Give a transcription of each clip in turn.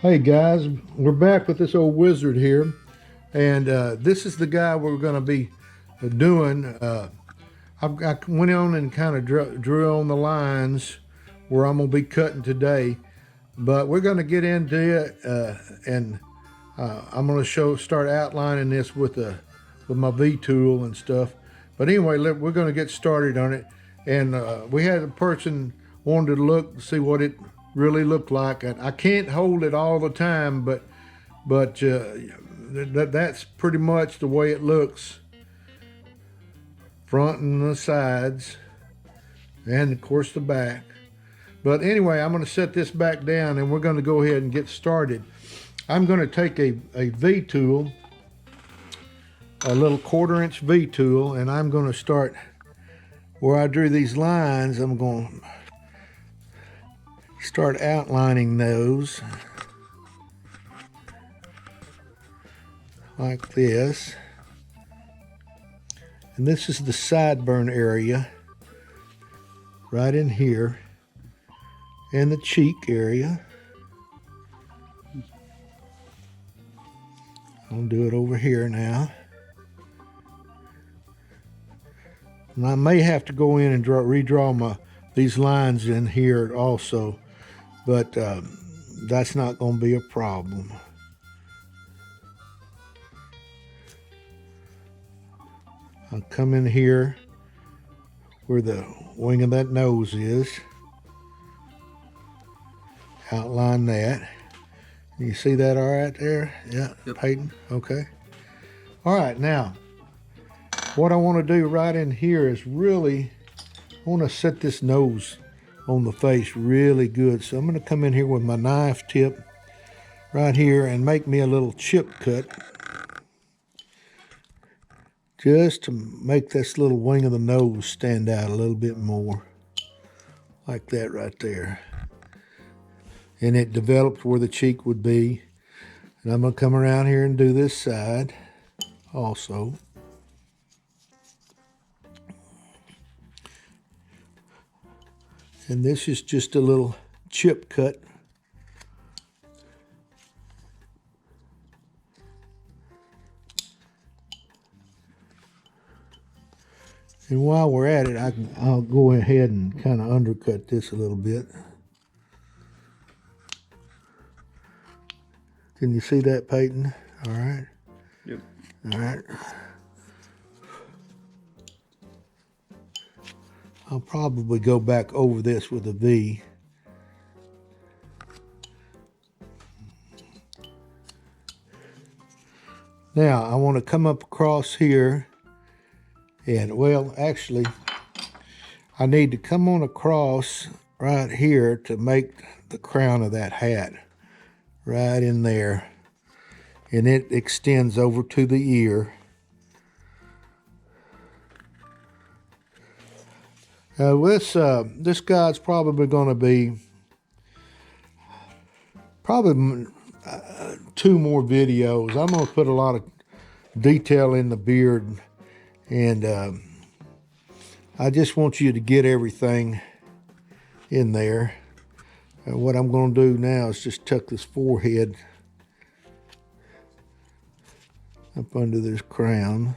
Hey guys, we're back with this old wizard here, and this is the guy we're going to be doing. I went on and kind of drew on the lines where I'm going to be cutting today, but we're going to get into it, and I'm going to start outlining this with my V tool and stuff. But anyway, we're going to get started on it, and we had a person wanted to look to see what it really looked like. I can't hold it all the time, but that's pretty much the way it looks, front and the sides, and of course the back. But anyway, I'm going to set this back down, and we're going to go ahead and get started. I'm going to take a V tool, a little 1/4-inch V tool, and I'm going to start where I drew these lines. I'm going to start outlining those like this. And this is the sideburn area right in here, and the cheek area. I'll do it over here now. And I may have to go in and redraw these lines in here also, but that's not going to be a problem. I'll come in here where the wing of that nose is, outline that. You see that all right there? Yeah, yep. Peyton? Okay. All right, now, what I want to do right in here is I want to set this nose on the face really good. So I'm going to come in here with my knife tip right here and make me a little chip cut, just to make this little wing of the nose stand out a little bit more, like that right there. And it developed where the cheek would be. And I'm going to come around here and do this side also. And this is just a little chip cut. And while we're at it, I'll go ahead and kind of undercut this a little bit. Can you see that, Peyton? All right. Yep. All right. I'll probably go back over this with a V. Now, I want to come up across here, and, well, actually, I need to come on across right here to make the crown of that hat. Right in there, and it extends over to the ear. This guy's probably going to be two more videos. I'm going to put a lot of detail in the beard, and I just want you to get everything in there. What I'm going to do now is just tuck this forehead up under this crown.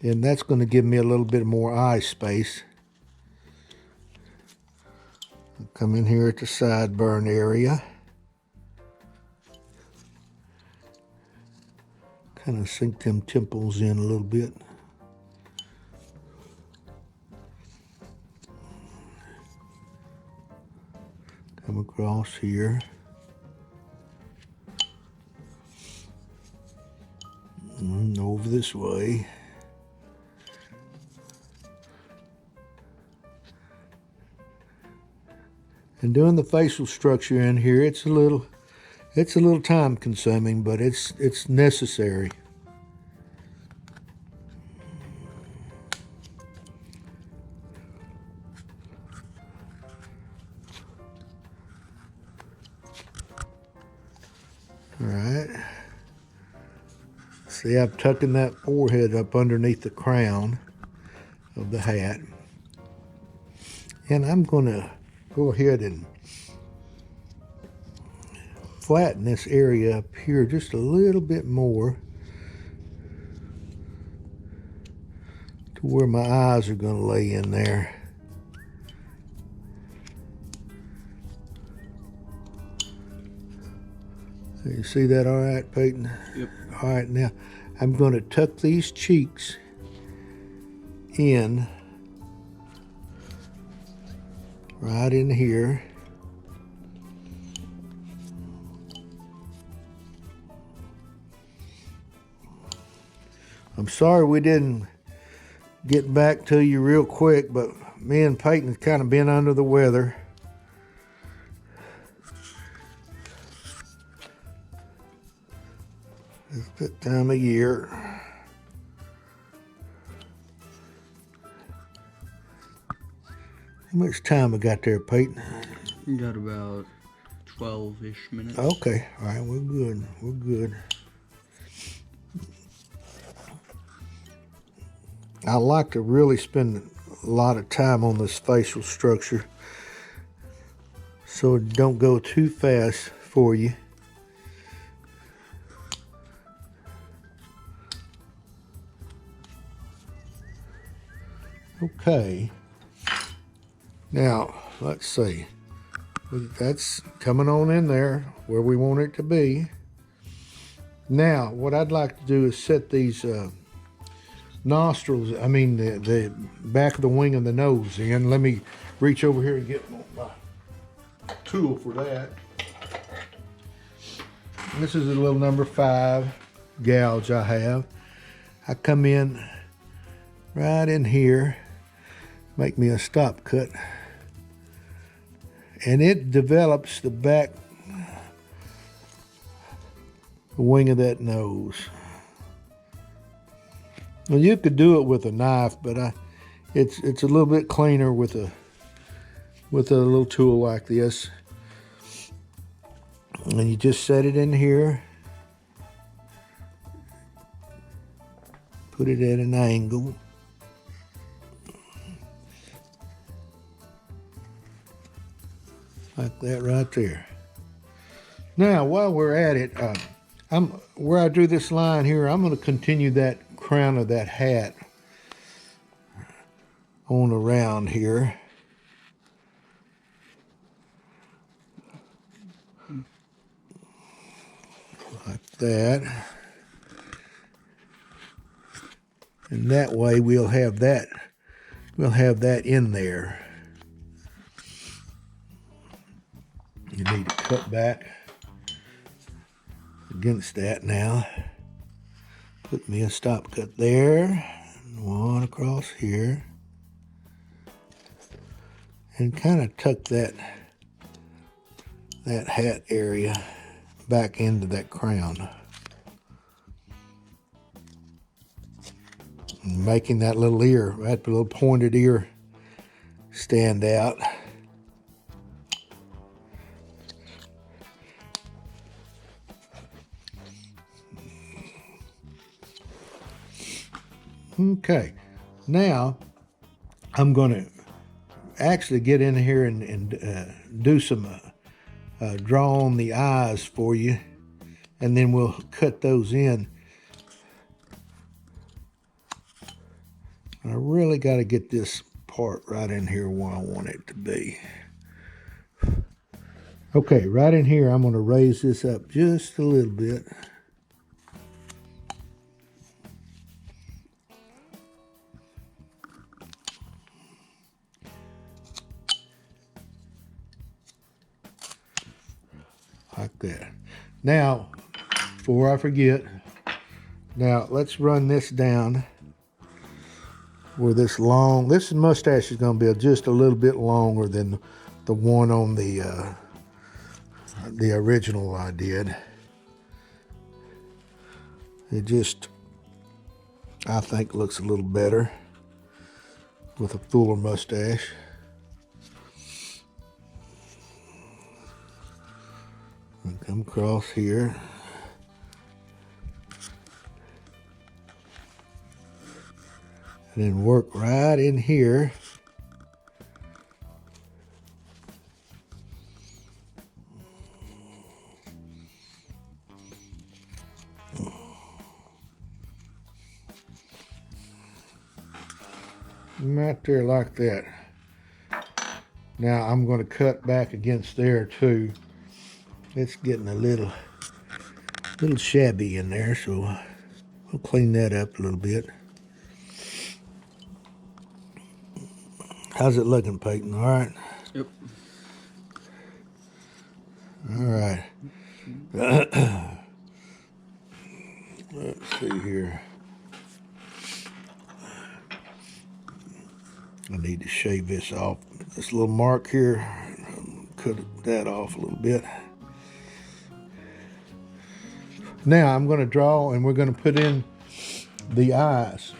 And that's going to give me a little bit more eye space. I'll come in here at the sideburn area. Kind of sink them temples in a little bit. Come across here. And over this way. And doing the facial structure in here, it's a little time consuming, but it's necessary. All right. See, I'm tucking that forehead up underneath the crown of the hat. And I'm going to go ahead and flatten this area up here just a little bit more to where my eyes are going to lay in there. You see that all right, Peyton? Yep. All right, now I'm going to tuck these cheeks in right in here. I'm sorry we didn't get back to you real quick, but me and Peyton have kind of been under the weather. It's that time of year. How much time we got there, Peyton? You got about 12-ish minutes. Okay, all right, we're good. We're good. I like to really spend a lot of time on this facial structure so it don't go too fast for you. Okay. Now, let's see. That's coming on in there where we want it to be. Now, what I'd like to do is set these nostrils, the back of the wing of the nose in. Let me reach over here and get my tool for that. This is a little number 5 gouge I have. I come in right in here, make me a stop cut, and it develops the back wing of that nose. Well, you could do it with a knife, but it's a little bit cleaner with a little tool like this. And you just set it in here, put it at an angle. Like that right there. Now, while we're at it, where I drew this line here, I'm going to continue that crown of that hat on around here. Like that. And that way we'll have that in there. You need to cut back against that now. Put me a stop cut there, and one across here, and kind of tuck that hat area back into that crown, and making that little ear, that little pointed ear, stand out. Okay, now I'm going to actually get in here and do some draw on the eyes for you, and then we'll cut those in. I really got to get this part right in here where I want it to be. Okay, right in here, I'm going to raise this up just a little bit. Like that. Now, before I forget, now let's run this down where this mustache is going to be just a little bit longer than the one on the original I did. It just, I think, looks a little better with a fuller mustache. And come across here. And then work right in here. Right there like that. Now I'm going to cut back against there too. It's getting a little shabby in there, so we'll clean that up a little bit. How's it looking, Peyton? All right? Yep. All right. Let's see here. I need to shave this off. This little mark here, cut that off a little bit. Now I'm going to draw, and we're going to put in the eyes.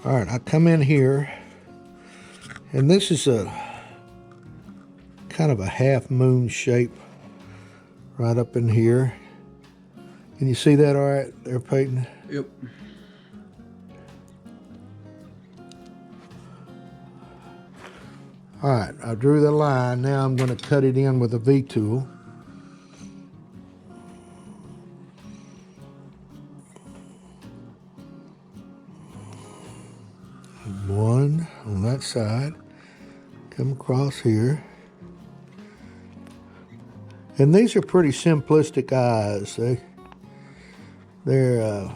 All right, I come in here, and this is a kind of a half moon shape right up in here. Can you see that all right there, Peyton? Yep. All right, I drew the line. Now I'm going to cut it in with a V tool. One on that side. Come across here. And these are pretty simplistic eyes. They're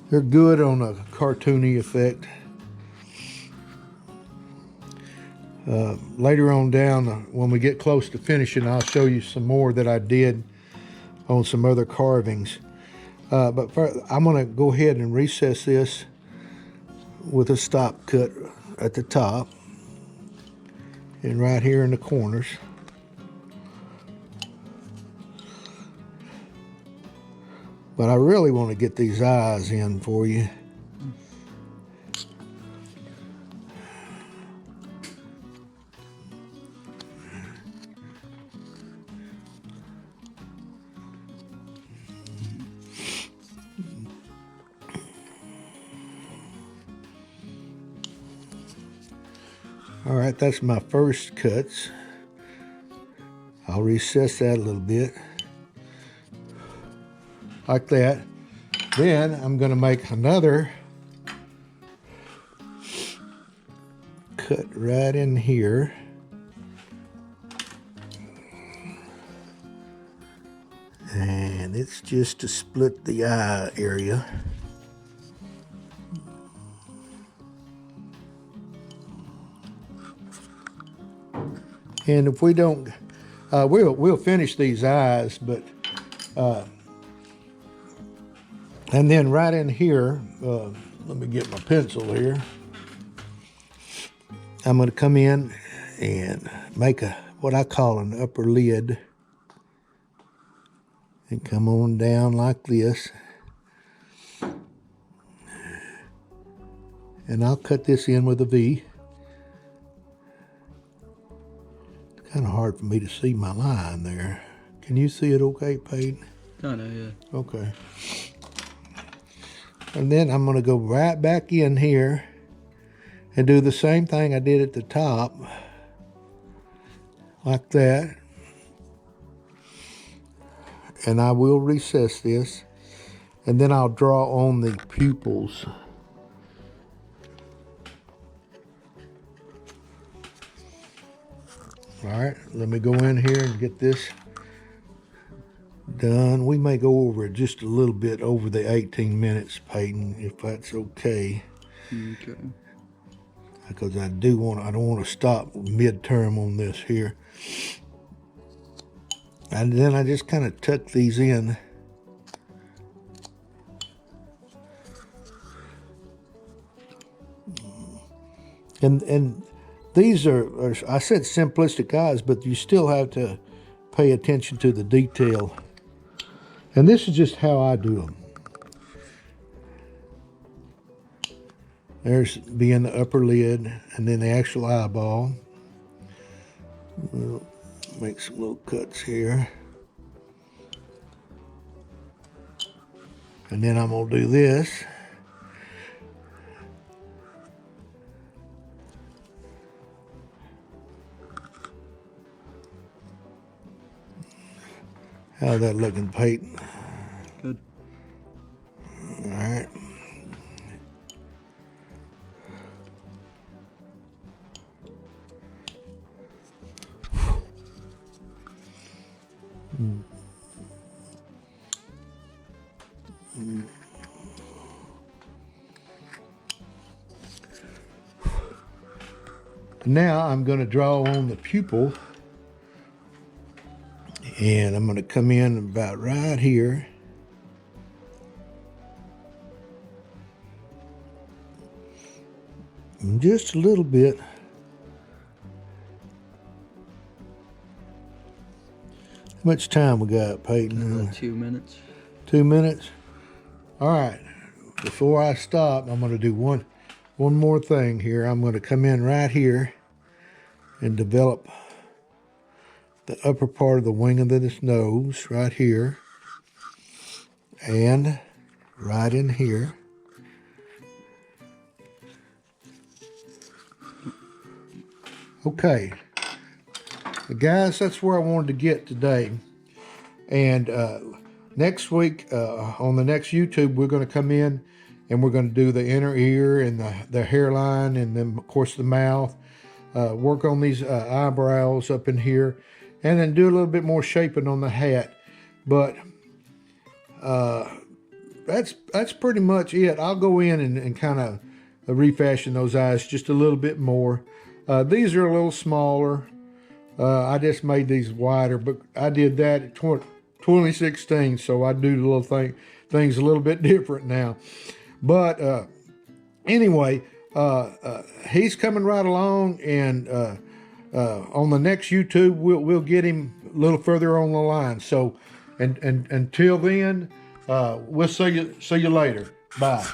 good on a cartoony effect. Later on down, when we get close to finishing, I'll show you some more that I did on some other carvings. But first, I'm going to go ahead and recess this with a stop cut at the top and right here in the corners. But I really want to get these eyes in for you. All right, that's my first cuts. I'll recess that a little bit, like that. Then I'm going to make another cut right in here. And it's just to split the eye area. And if we don't, we'll finish these eyes, but and then right in here, let me get my pencil here. I'm going to come in and make what I call an upper lid, and come on down like this. And I'll cut this in with a V. Kind of hard for me to see my line there. Can you see it okay, Peyton? I know, yeah. Okay. And then I'm going to go right back in here and do the same thing I did at the top, like that. And I will recess this, and then I'll draw on the pupils. All right, let me go in here and get this done. We may go over it just a little bit over the 18 minutes, Peyton, if that's okay. Okay. Because I don't want to stop midterm on this here. And then I just kind of tuck these in. And these are, I said simplistic eyes, but you still have to pay attention to the detail. And this is just how I do them. There's being the upper lid, and then the actual eyeball. We'll make some little cuts here. And then I'm going to do this. How's that looking, Peyton? Good. All right. Now I'm going to draw on the pupil, and I'm going to come in about right here. Just a little bit. How much time we got, Peyton? About 2 minutes. 2 minutes? All right. Before I stop, I'm going to do one more thing here. I'm going to come in right here and develop the upper part of the wing of this nose right here and right in here. Okay, guys, that's where I wanted to get today. And next week, on the next YouTube, we're going to come in and we're going to do the inner ear and the hairline, and then, of course, the mouth. Work on these eyebrows up in here, and then do a little bit more shaping on the hat. But that's pretty much it. I'll go in and kind of refashion those eyes just a little bit more. These are a little smaller. I just made these wider, but I did that at 2016, so I do the little things a little bit different now. But anyway, he's coming right along, and on the next YouTube, we'll get him a little further on the line. So, and until then, we'll see you later. Bye.